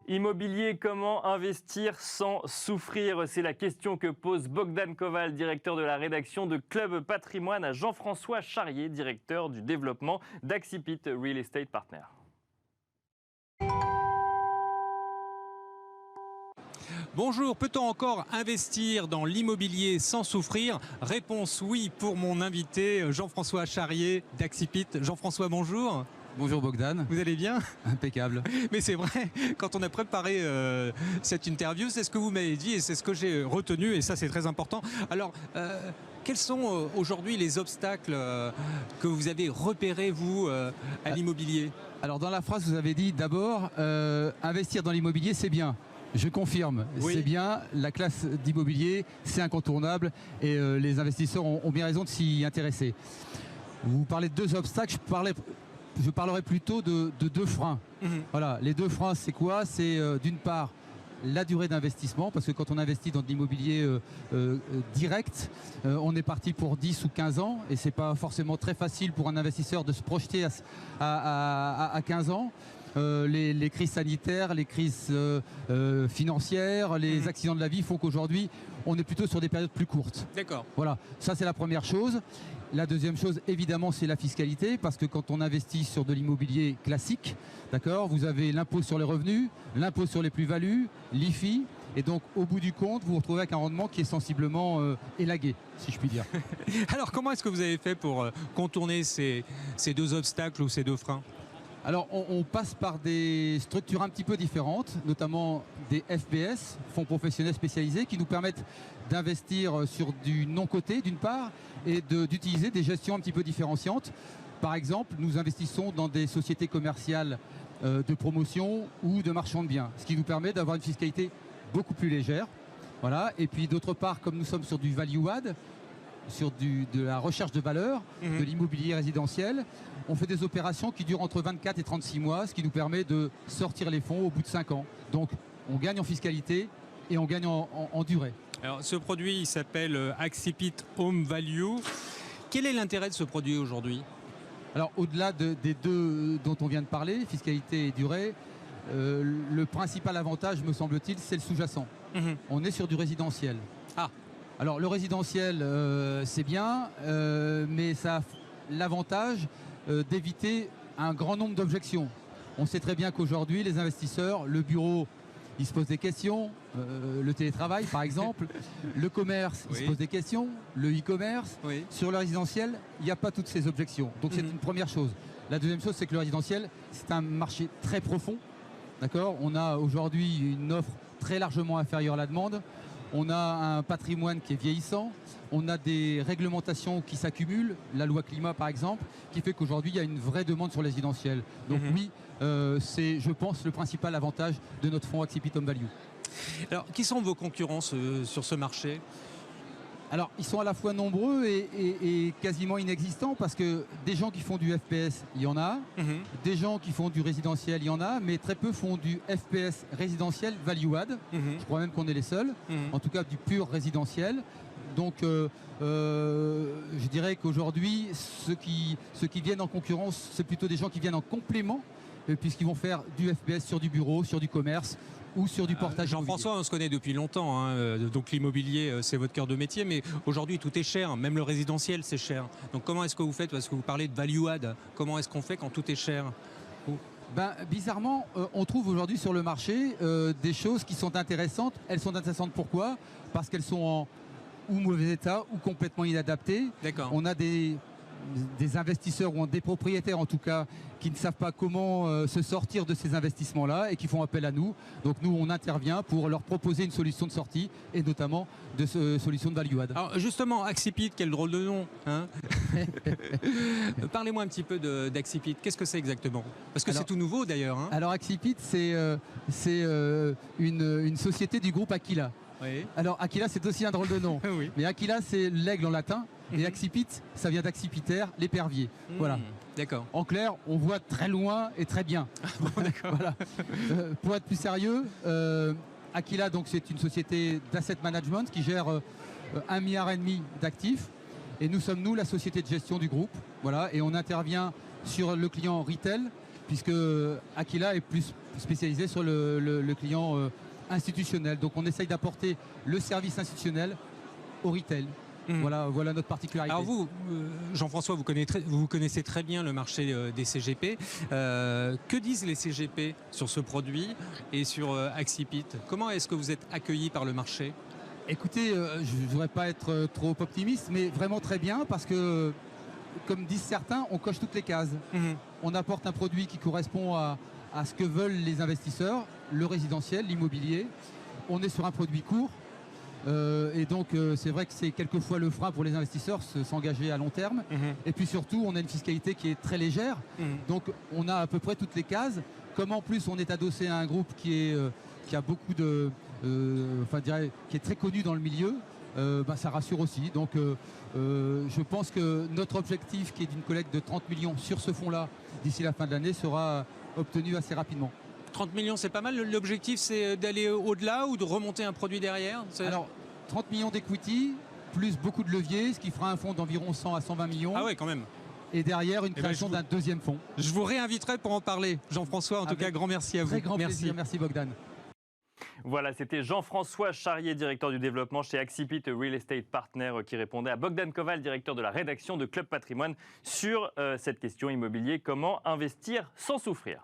Immobilier, comment investir sans souffrir? C'est la question que pose Bogdan Koval, directeur de la rédaction de Club Patrimoine, à Jean-François Charrier, directeur du développement d'Axipit Real Estate Partner. Bonjour, peut-on encore investir dans l'immobilier sans souffrir? Réponse oui pour mon invité Jean-François Charrier d'Axipit. Jean-François, bonjour. Bonjour Bogdan. Vous allez bien? Impeccable. Mais c'est vrai, quand on a préparé cette interview, c'est ce que vous m'avez dit et c'est ce que j'ai retenu et ça c'est très important. Alors, quels sont aujourd'hui les obstacles que vous avez repérés, vous, à l'immobilier? Alors dans la phrase, vous avez dit d'abord, investir dans l'immobilier, c'est bien. Je confirme, Oui. C'est bien, la classe d'immobilier, c'est incontournable et les investisseurs ont bien raison de s'y intéresser. Vous parlez de deux obstacles, je parlerai plutôt de deux freins. Voilà, les deux freins, c'est quoi? C'est d'une part la durée d'investissement, parce que quand on investit dans de l'immobilier direct, on est parti pour 10 ou 15 ans, et c'est pas forcément très facile pour un investisseur de se projeter à 15 ans. Les crises sanitaires, les crises financières, les accidents de la vie font qu'aujourd'hui, on est plutôt sur des périodes plus courtes. D'accord. Voilà, ça c'est la première chose. La deuxième chose, évidemment, c'est la fiscalité, parce que quand on investit sur de l'immobilier classique, d'accord, vous avez l'impôt sur les revenus, l'impôt sur les plus-values, l'IFI, et donc au bout du compte, vous vous retrouvez avec un rendement qui est sensiblement élagué, si je puis dire. Alors, comment est-ce que vous avez fait pour contourner ces deux obstacles ou ces deux freins? Alors, on passe par des structures un petit peu différentes, notamment des FPS, fonds professionnels spécialisés, qui nous permettent d'investir sur du non-coté, d'une part, et d'utiliser des gestions un petit peu différenciantes. Par exemple, nous investissons dans des sociétés commerciales de promotion ou de marchands de biens, ce qui nous permet d'avoir une fiscalité beaucoup plus légère. Voilà. Et puis, d'autre part, comme nous sommes sur du value add, sur de la recherche de valeur, de l'immobilier résidentiel, on fait des opérations qui durent entre 24 et 36 mois, ce qui nous permet de sortir les fonds au bout de 5 ans. Donc on gagne en fiscalité et on gagne en durée. Alors, ce produit, il s'appelle Axipit Home Value. Quel est l'intérêt de ce produit aujourd'hui? Alors au-delà des deux dont on vient de parler, fiscalité et durée, le principal avantage, me semble-t-il, c'est le sous-jacent. On est sur du résidentiel. Ah. Alors le résidentiel, c'est bien, mais ça a l'avantage d'éviter un grand nombre d'objections. On sait très bien qu'aujourd'hui, les investisseurs, le bureau, ils se posent des questions, le télétravail par exemple, le commerce, ils se posent des questions, le e-commerce. Sur le résidentiel, il n'y a pas toutes ces objections. Donc c'est une première chose. La deuxième chose, c'est que le résidentiel, c'est un marché très profond. D'accord ? On a aujourd'hui une offre très largement inférieure à la demande. On a un patrimoine qui est vieillissant, on a des réglementations qui s'accumulent, la loi climat par exemple, qui fait qu'aujourd'hui il y a une vraie demande sur le résidentiel. Donc oui, c'est, je pense, le principal avantage de notre fonds Axipit Home Value. Alors, qui sont vos concurrents sur ce marché? Alors, ils sont à la fois nombreux et quasiment inexistants, parce que des gens qui font du FPS, il y en a, des gens qui font du résidentiel, il y en a, mais très peu font du FPS résidentiel value add. Je crois même qu'on est les seuls, en tout cas du pur résidentiel. Donc, je dirais qu'aujourd'hui, ceux qui viennent en concurrence, c'est plutôt des gens qui viennent en complément, puisqu'ils vont faire du FPS sur du bureau, sur du commerce, ou sur du portage. Jean-François, on se connaît depuis longtemps, hein, donc l'immobilier c'est votre cœur de métier, mais aujourd'hui tout est cher, même le résidentiel c'est cher. Donc comment est-ce que vous faites? Parce que vous parlez de value add, comment est-ce qu'on fait quand tout est cher? Bizarrement, on trouve aujourd'hui sur le marché des choses qui sont intéressantes. Elles sont intéressantes pourquoi? Parce qu'elles sont en ou mauvais état ou complètement inadaptées. D'accord. On a des investisseurs ou des propriétaires en tout cas qui ne savent pas comment se sortir de ces investissements-là et qui font appel à nous. Donc nous, on intervient pour leur proposer une solution de sortie et notamment de solution de value add. Alors justement, Axipit, quel drôle de nom, hein? Parlez-moi un petit peu d'Axipit. Qu'est-ce que c'est exactement? Parce que c'est tout nouveau d'ailleurs. Hein. Alors Axipit, c'est une société du groupe Aquila. Oui. Alors Aquila, c'est aussi un drôle de nom. Oui. Mais Aquila, c'est l'aigle en latin. Et Axipit, ça vient d'accipiter, l'épervier. Voilà. D'accord. En clair, on voit très loin et très bien. Bon, d'accord. Voilà. Pour être plus sérieux, Aquila, donc, c'est une société d'asset management qui gère 1,5 milliard d'actifs. Et nous sommes, nous, la société de gestion du groupe. Voilà. Et on intervient sur le client retail, puisque Aquila est plus spécialisé sur le client institutionnel. Donc on essaye d'apporter le service institutionnel au retail. Voilà notre particularité. Alors vous, Jean-François, vous connaissez très bien le marché des CGP. Que disent les CGP sur ce produit et sur Accipit? Comment est-ce que vous êtes accueillis par le marché? Écoutez, je ne voudrais pas être trop optimiste, mais vraiment très bien, parce que, comme disent certains, on coche toutes les cases. On apporte un produit qui correspond à ce que veulent les investisseurs, le résidentiel, l'immobilier. On est sur un produit court. Et donc c'est vrai que c'est quelquefois le frein pour les investisseurs, s'engager à long terme. Et puis surtout, on a une fiscalité qui est très légère. Donc on a à peu près toutes les cases. Comme en plus on est adossé à un groupe qui a beaucoup de... qui est très connu dans le milieu, ça rassure aussi. Donc je pense que notre objectif, qui est d'une collecte de 30 millions sur ce fonds-là, d'ici la fin de l'année, sera obtenu assez rapidement. 30 millions, c'est pas mal. L'objectif, c'est d'aller au-delà ou de remonter un produit derrière? Alors, 30 millions d'equity, plus beaucoup de leviers, ce qui fera un fonds d'environ 100 à 120 millions. Ah ouais, quand même. Et derrière, une création d'un deuxième fonds. Je vous réinviterai pour en parler. Jean-François, en tout cas, grand merci à vous. Très grand plaisir. Merci Bogdan. Voilà, c'était Jean-François Charrier, directeur du développement chez Accipit Real Estate Partner, qui répondait à Bogdan Koval, directeur de la rédaction de Club Patrimoine, sur cette question immobilier, comment investir sans souffrir.